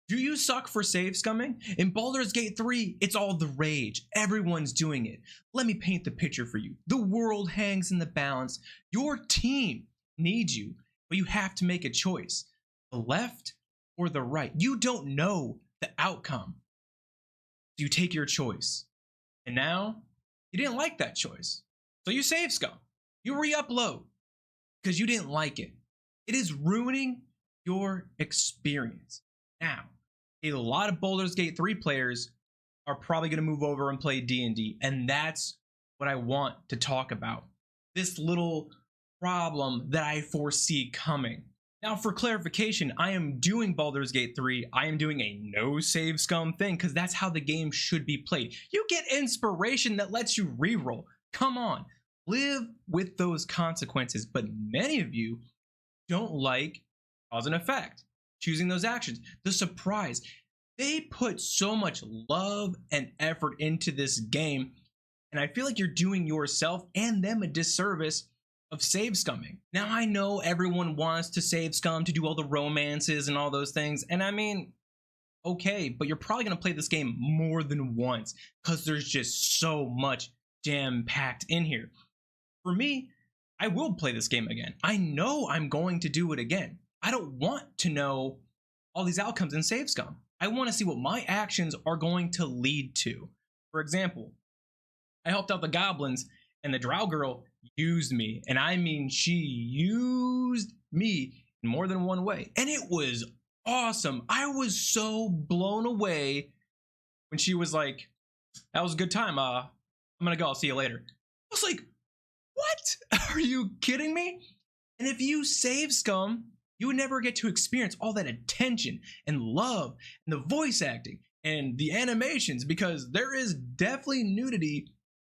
Do you suck for save scumming? In Baldur's Gate 3, it's all the rage. Everyone's doing it. Let me paint the picture for you. The world hangs in the balance. Your team needs you, but you have to make a choice. The left or the right. You don't know the outcome. You take your choice. And now, you didn't like that choice. So you save scum. You re-upload because you didn't like it. It is ruining your experience. Now, a lot of Baldur's Gate 3 players are probably going to move over and play D&D, and that's what I want to talk about. This little problem that I foresee coming. Now, for clarification, I am doing Baldur's Gate 3. I am doing a no save scum thing because that's how the game should be played. You get inspiration that lets you reroll. Come on, live with those consequences. But many of you don't like cause and effect, choosing those actions, the surprise. They put so much love and effort into this game, and I feel like you're doing yourself and them a disservice of save scumming. Now, I know everyone wants to save scum to do all the romances and all those things, and I mean, okay, but you're probably going to play this game more than once because there's just so much jam-packed in here. For me, I will play this game again. I know I'm going to do it again. I don't want to know all these outcomes in save scum. I want to see what my actions are going to lead to. For example, I helped out the goblins and the drow girl used me, and I mean she used me in more than one way, and it was awesome. I was so blown away when she was like, that was a good time, I'm gonna go, I'll see you later. I was like, what? Are you kidding me? And if you save scum, you would never get to experience all that attention and love and the voice acting and the animations, because there is definitely nudity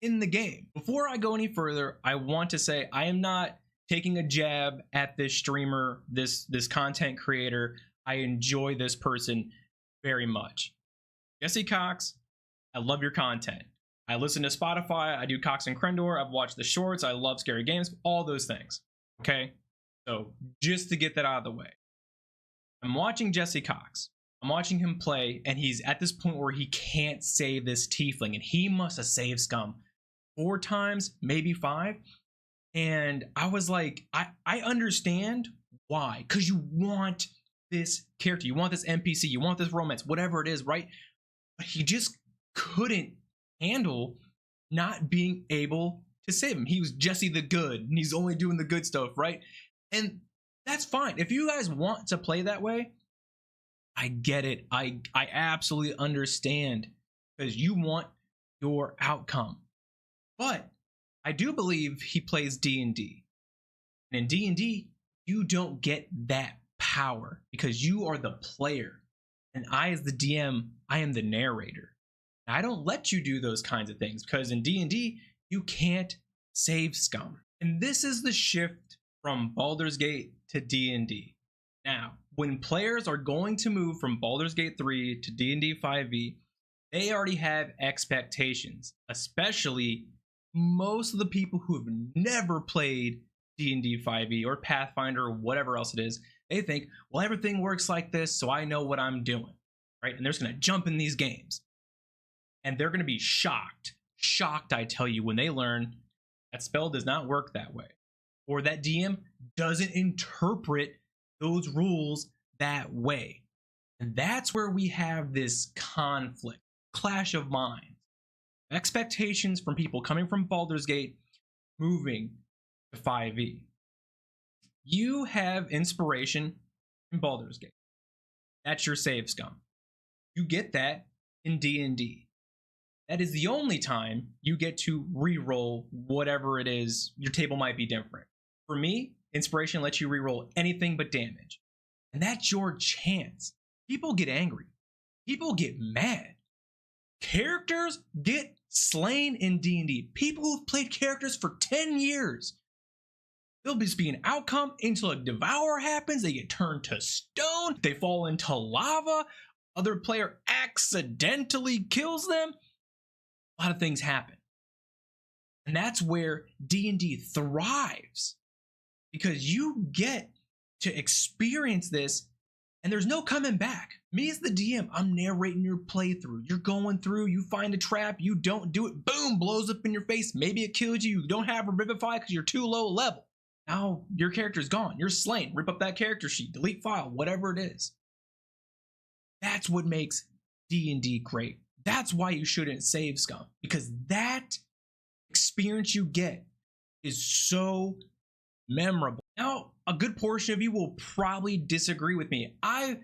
in the game. Before I go any further, I want to say I am not taking a jab at this streamer, this content creator. I enjoy this person very much. Jesse Cox, I love your content. I listen to Spotify, I do Cox and Crendor, I've watched the shorts, I love scary games, all those things, okay? So just to get that out of the way, I'm watching Jesse Cox. I'm watching him play, and he's at this point where he can't save this tiefling, and he must have saved scum 4 times, maybe 5. And I was like, I understand why, because you want this character, you want this NPC, you want this romance, whatever it is, right? But he just couldn't handle not being able to save him. He was Jesse the Good, and he's only doing the good stuff, right? And that's fine. If you guys want to play that way, I get it. I absolutely understand, because you want your outcome. But I do believe he plays D&D. And in D&D, you don't get that power because you are the player. And I, as the DM, I am the narrator. I don't let you do those kinds of things because in D&D, you can't save scum. And this is the shift from Baldur's Gate to D&D. Now, when players are going to move from Baldur's Gate 3 to D&D 5e, they already have expectations, especially most of the people who have never played D&D 5e or Pathfinder or whatever else it is. They think, well, everything works like this, so I know what I'm doing, right? And they're just going to jump in these games. And they're going to be shocked, I tell you, when they learn that spell does not work that way, or that DM doesn't interpret those rules that way. And that's where we have this conflict, clash of minds, expectations from people coming from Baldur's Gate, moving to 5e. You have inspiration in Baldur's Gate. That's your save scum. You get that in D&D. That is the only time you get to re-roll whatever it is. Your table might be different. For me, inspiration lets you re-roll anything but damage. And that's your chance. People get angry. People get mad. Characters get slain in D&D. People who've played characters for 10 years. There'll just be an outcome until a devour happens. They get turned to stone. They fall into lava. Other player accidentally kills them. A lot of things happen. And that's where D&D thrives, because you get to experience this And there's no coming back. Me as the DM, I'm narrating your playthrough. You're going through, you find a trap, you don't do it, boom, blows up in your face. Maybe it kills you. You don't have Revivify because you're too low level. Now your character's gone. You're slain. Rip up that character sheet, delete file, whatever it is. That's what makes D&D great. That's why you shouldn't save scum, because that experience you get is so memorable. Now, a good portion of you will probably disagree with me. I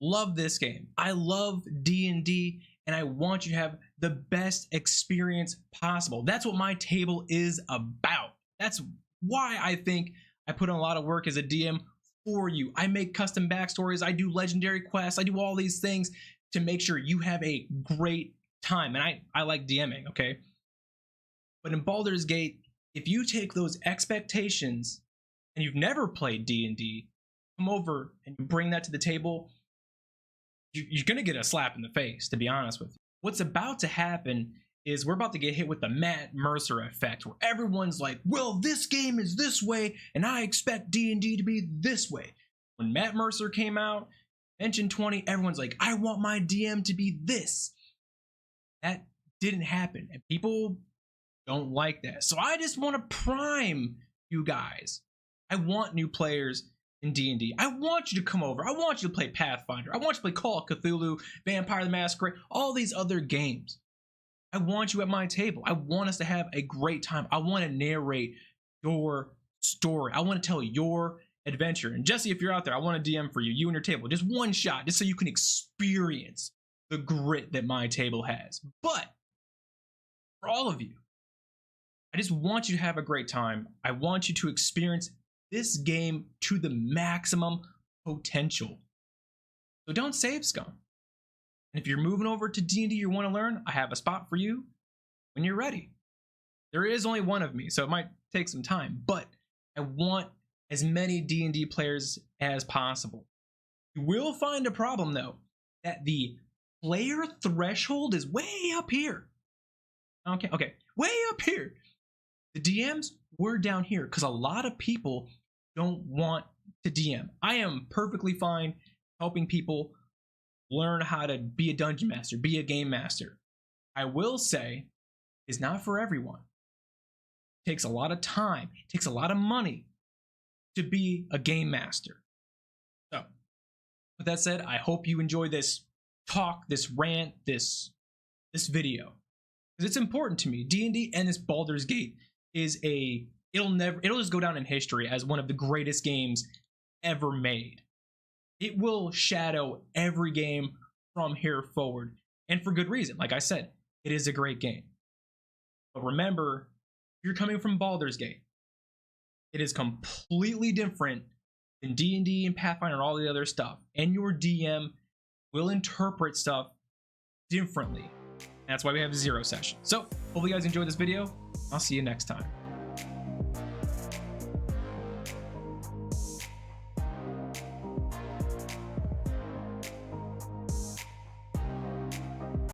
love this game. I love D&D, and I want you to have the best experience possible. That's what my table is about. That's why I think I put in a lot of work as a DM for you. I make custom backstories. I do legendary quests. I do all these things to make sure you have a great time. And I like DMing, okay? But in Baldur's Gate, if you take those expectations and you've never played D&D, come over and you bring that to the table, you're going to get a slap in the face, to be honest with you. What's about to happen is we're about to get hit with the Matt Mercer effect, where everyone's like, well, this game is this way, and I expect D&D to be this way. When Matt Mercer came out, Mention 20, everyone's like, I want my DM to be this. That didn't happen, and people don't like that. So I just want to prime you guys. I want new players in D&D. I want you to come over. I want you to play Pathfinder. I want you to play Call of Cthulhu, Vampire the Masquerade, all these other games. I want you at my table. I want us to have a great time. I want to narrate your story. I want to tell your adventure. And Jesse, if you're out there, I want a DM for you, you and your table. Just one shot, just so you can experience the grit that my table has. But for all of you, I just want you to have a great time. I want you to experience this game to the maximum potential. So don't save scum. And if you're moving over to D&D, you want to learn, I have a spot for you when you're ready. There is only one of me, so it might take some time, but I want as many D&D players as possible. You will find a problem, though, that the player threshold is way up here. Okay, way up here. The DMs, we're down here because a lot of people don't want to DM. I am perfectly fine helping people learn how to be a dungeon master, be a game master. I will say, it's not for everyone. It takes a lot of time, it takes a lot of money to be a game master. So, with that said, I hope you enjoy this talk, this rant, this video, because it's important to me. D&D and this Baldur's Gate is it'll just go down in history as one of the greatest games ever made. It will shadow every game from here forward, and for good reason. Like I said, it is a great game. But remember, if you're coming from Baldur's Gate, it is completely different than D&D and Pathfinder and all the other stuff, and your DM will interpret stuff differently. That's why we have 0 sessions. So, hopefully you guys enjoyed this video. I'll see you next time.